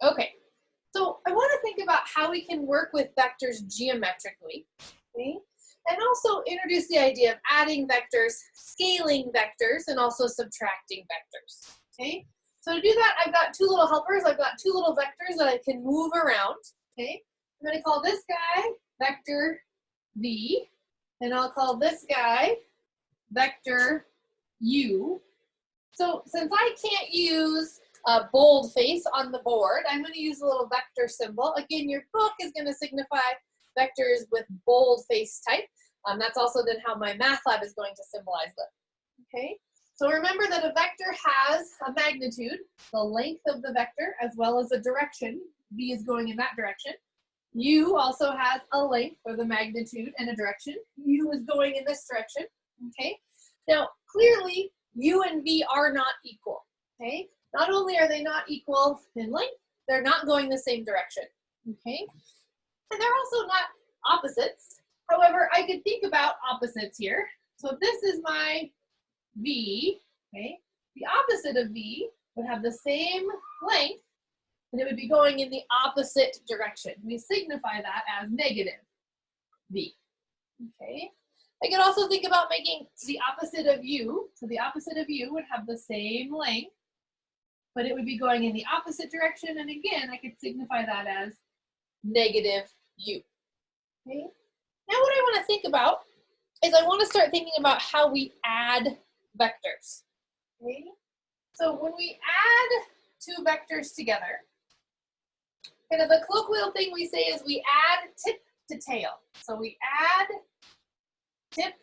Okay, so I want to think about how we can work with vectors geometrically, okay? And also introduce the idea of adding vectors, scaling vectors, and also subtracting vectors, okay? So to do that, I've got two little helpers. I've got two little vectors that I can move around, okay? I'm going to call this guy vector v, and I'll call this guy vector u. So since I can't use a boldface on the board, I'm going to use a little vector symbol. Again, your book is going to signify vectors with boldface type. That's also then how my math lab is going to symbolize them. Okay, so remember that a vector has a magnitude, the length of the vector, as well as a direction. V is going in that direction. U also has a length or the magnitude and a direction. U is going in this direction. Okay, now clearly U and V are not equal. Okay, not only are they not equal in length, they're not going the same direction. Okay, and they're also not opposites. However, I could think about opposites here. So if this is my V, okay, the opposite of V would have the same length, and it would be going in the opposite direction. We signify that as negative V. Okay. I could also think about making the opposite of U. So the opposite of U would have the same length, but it would be going in the opposite direction. And again, I could signify that as negative U. Okay. Now what I want to think about is I want to start thinking about how we add vectors. Okay. So when we add two vectors together, kind of the colloquial thing we say is we add tip to tail. So we add tip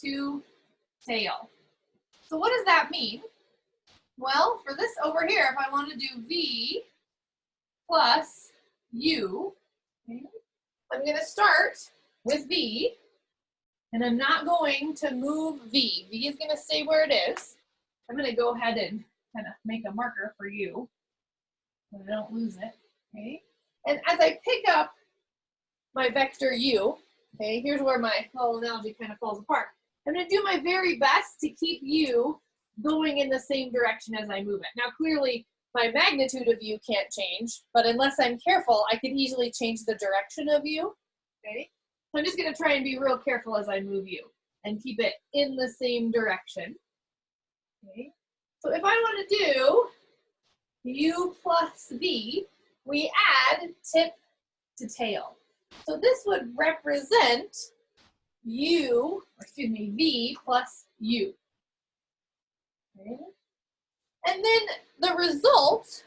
to tail. So what does that mean? Well, for this over here, if I want to do V plus U, okay, I'm going to start with V, and I'm not going to move V. V is going to stay where it is. I'm going to go ahead and kind of make a marker for U so I don't lose it. Okay, and as I pick up my vector U, okay, here's where my whole analogy kind of falls apart. I'm going to do my very best to keep U going in the same direction as I move it. Now, clearly, my magnitude of U can't change, but unless I'm careful, I can easily change the direction of U. Okay, so I'm just going to try and be real careful as I move U and keep it in the same direction. Okay, so if I want to do U plus V, we add tip to tail. So this would represent V plus U. Okay. And then the result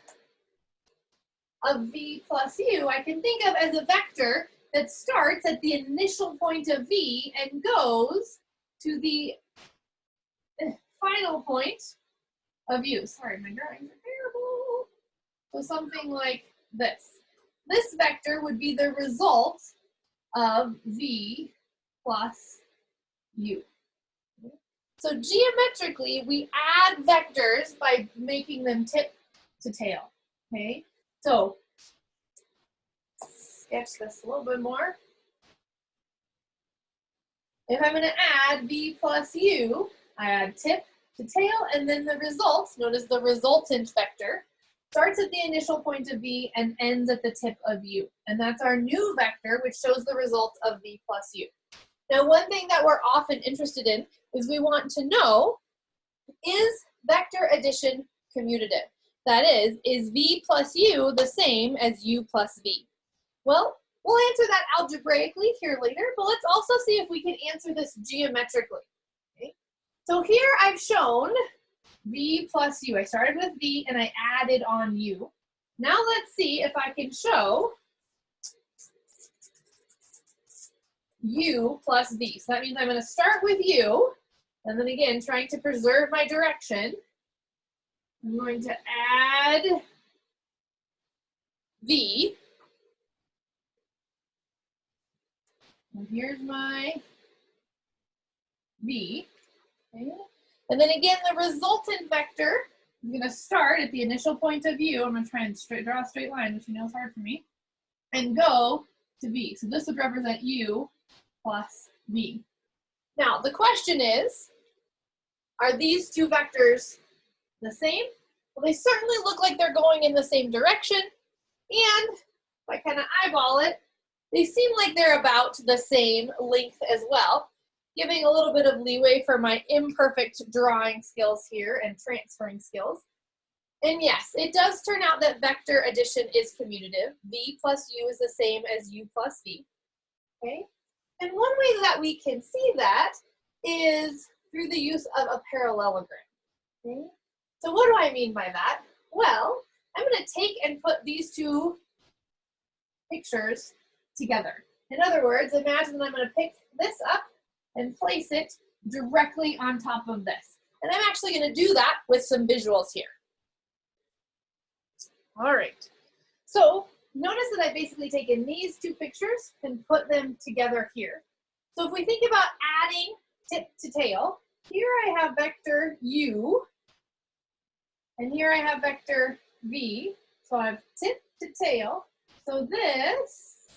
of V plus U, I can think of as a vector that starts at the initial point of V and goes to the final point of U. Sorry, my drawings are terrible. So something like this. This vector would be the result of V plus U. So geometrically, we add vectors by making them tip to tail. Okay, so sketch this a little bit more. If I'm going to add V plus U, I add tip to tail, and then the result, notice the resultant vector, starts at the initial point of V and ends at the tip of U. And that's our new vector, which shows the result of V plus U. Now, one thing that we're often interested in is we want to know, is vector addition commutative? That is V plus U the same as U plus V? Well, we'll answer that algebraically here later, but let's also see if we can answer this geometrically. Okay? So here I've shown V plus U. I started with V and I added on U. Now let's see if I can show U plus V. So that means I'm going to start with U, and then again, trying to preserve my direction, I'm going to add V. And here's my V. Okay. And then again, the resultant vector is going to start at the initial point of U. I'm going to try and draw a straight line, which you know is hard for me, and go to V. So this would represent U plus V. Now, the question is, are these two vectors the same Well, they certainly look like they're going in the same direction, and if I kind of eyeball it, they seem like they're about the same length as well, giving a little bit of leeway for my imperfect drawing skills here and transferring skills. And yes, it does turn out that vector addition is commutative. V plus U is the same as U plus V, okay? And one way that we can see that is through the use of a parallelogram, okay? So what do I mean by that? Well, I'm gonna take and put these two pictures together. In other words, imagine that I'm gonna pick this up and place it directly on top of this. And I'm actually gonna do that with some visuals here. All right, so notice that I've basically taken these two pictures and put them together here. So if we think about adding tip to tail, here I have vector U, and here I have vector V. So I have tip to tail. So this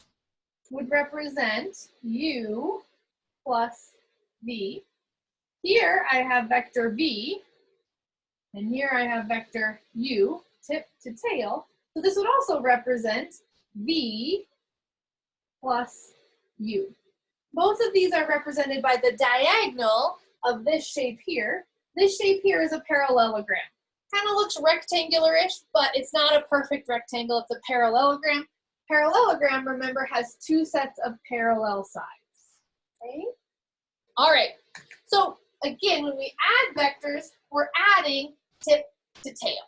would represent U plus V. Here I have vector V, and here I have vector U, tip to tail. So this would also represent V plus U. Both of these are represented by the diagonal of this shape here. This shape here is a parallelogram. Kind of looks rectangular-ish, but it's not a perfect rectangle, it's a parallelogram. Parallelogram, remember, has two sets of parallel sides, okay? All right, so again, when we add vectors, we're adding tip to tail,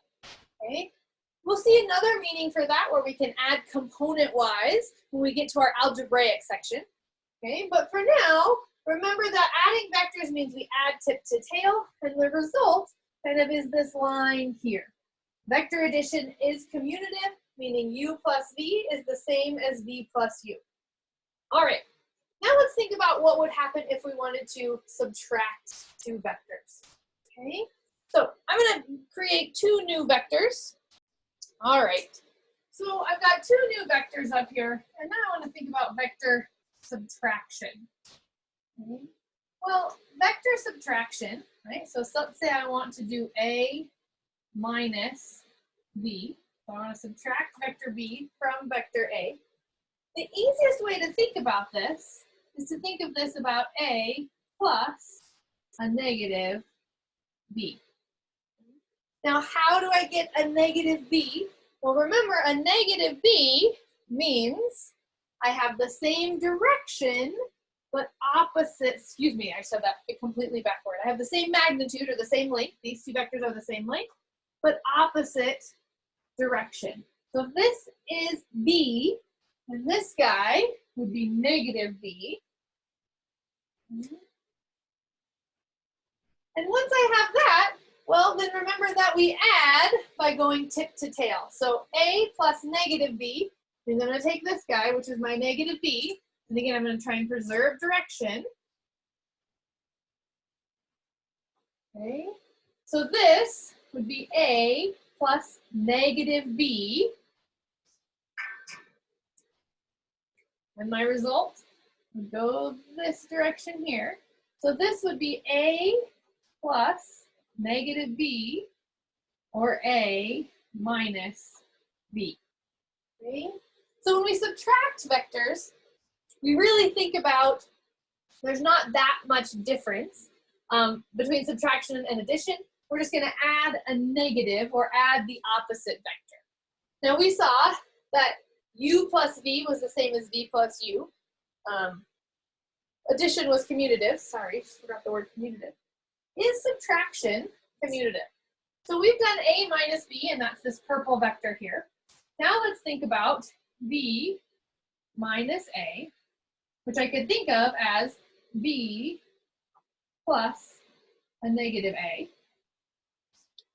okay? We'll see another meaning for that where we can add component-wise when we get to our algebraic section, okay? But for now, remember that adding vectors means we add tip to tail, and the result kind of is this line here. Vector addition is commutative, meaning U plus V is the same as V plus U. All right, now let's think about what would happen if we wanted to subtract two vectors, okay? So I'm gonna create two new vectors. All right, so I've got two new vectors up here, and now I wanna think about vector subtraction, okay? Well, vector subtraction, right? So let's say I want to do A minus B. So I want to subtract vector B from vector A. The easiest way to think about this is to think of this about A plus a negative B. Now, how do I get a negative B? Well, remember, a negative B means I have the same direction but opposite, excuse me, I said that completely backward. I have the same magnitude or the same length. These two vectors are the same length, but opposite direction. So if this is B, and this guy would be negative B. And once I have that, well, then remember that we add by going tip to tail. So A plus negative B, and I'm going to take this guy, which is my negative B, and again, I'm going to try and preserve direction. Okay, so this would be A plus negative B. And my result would go this direction here. So this would be A plus negative B, or A minus B. Okay, so when we subtract vectors, we really think about, there's not that much difference between subtraction and addition. We're just gonna add a negative or add the opposite vector. Now we saw that U plus V was the same as V plus U. Addition was commutative, sorry, just forgot the word commutative. Is subtraction commutative? So we've done A minus B, and that's this purple vector here. Now let's think about B minus A, which I could think of as B plus a negative A.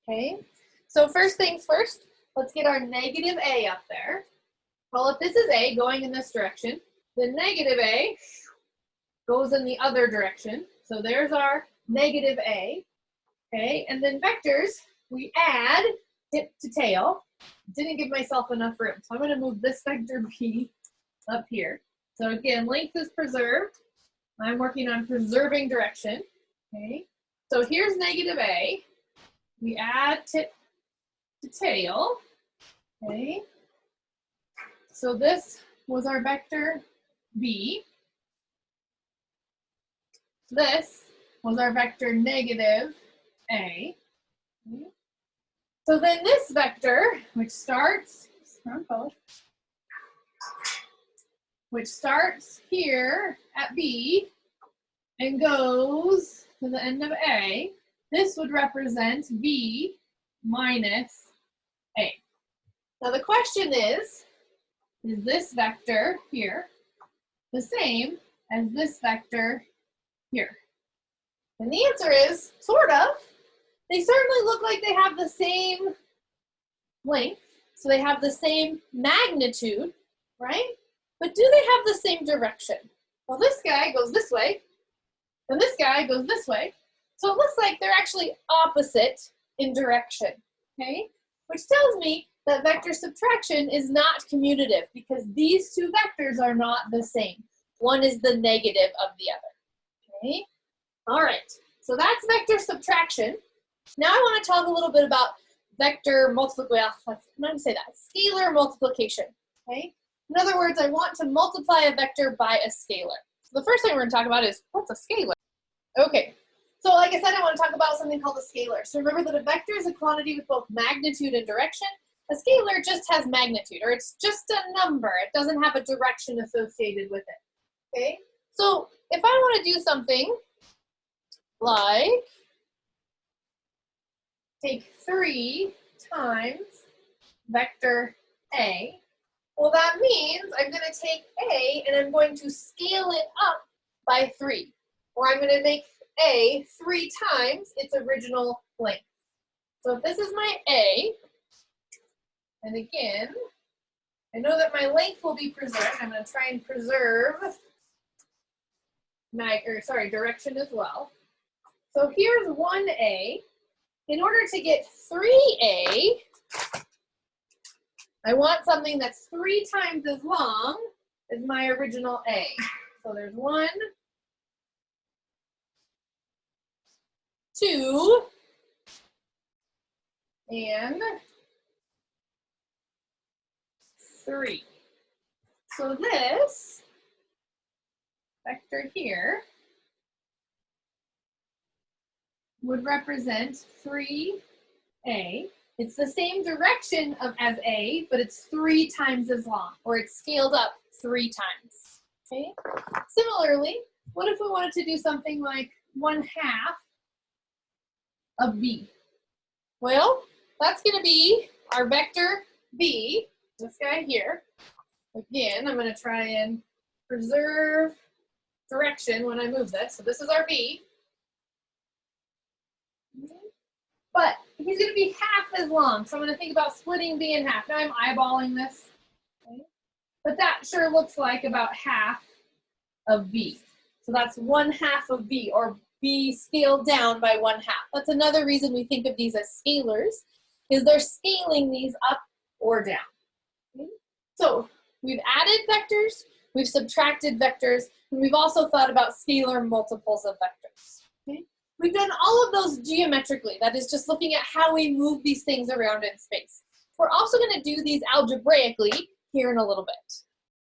Okay, so first things first, let's get our negative A up there. Well, if this is A going in this direction, the negative A goes in the other direction. So there's our negative A. Okay, and then vectors, we add tip to tail. Didn't give myself enough room, so I'm going to move this vector B up here. So again, length is preserved. I'm working on preserving direction. Okay, so here's negative A. We add tip to tail, okay? So this was our vector B. This was our vector negative A. Okay. So then this vector, which starts here at B and goes to the end of A, this would represent B minus A. Now the question is this vector here the same as this vector here? And the answer is sort of. They certainly look like they have the same length, so they have the same magnitude, right? But do they have the same direction? Well, this guy goes this way, and this guy goes this way. So it looks like they're actually opposite in direction, okay? Which tells me that vector subtraction is not commutative because these two vectors are not the same. One is the negative of the other, okay? All right, so that's vector subtraction. Now I want to talk a little bit about vector multiplication. Well, I'm going to say that, scalar multiplication, okay? In other words, I want to multiply a vector by a scalar. So the first thing we're going to talk about is, what's a scalar? Okay, so like I said, I want to talk about something called a scalar. So remember that a vector is a quantity with both magnitude and direction. A scalar just has magnitude, or it's just a number. It doesn't have a direction associated with it, okay? So if I want to do something like take 3 times vector A, well, that means I'm going to take A and I'm going to scale it up by 3. Or I'm going to make A 3 times its original length. So if this is my A, and again, I know that my length will be preserved. I'm going to try and preserve my, direction as well. So here's 1A. In order to get 3A, I want something that's 3 times as long as my original A. So there's 1, 2, and 3. So this vector here would represent 3A. It's the same direction as A, but it's 3 times as long, or it's scaled up 3 times, okay? Similarly, what if we wanted to do something like 1/2 of B? Well, that's gonna be our vector B, this guy here. Again, I'm gonna try and preserve direction when I move this. So this is our B. But he's going to be half as long. So I'm going to think about splitting B in half. Now I'm eyeballing this. Okay? But that sure looks like about half of B. So that's 1/2 of B, or B scaled down by 1/2. That's another reason we think of these as scalars, is they're scaling these up or down. Okay? So we've added vectors, we've subtracted vectors, and we've also thought about scalar multiples of vectors. Okay? We've done all of those geometrically. That is just looking at how we move these things around in space. We're also going to do these algebraically here in a little bit.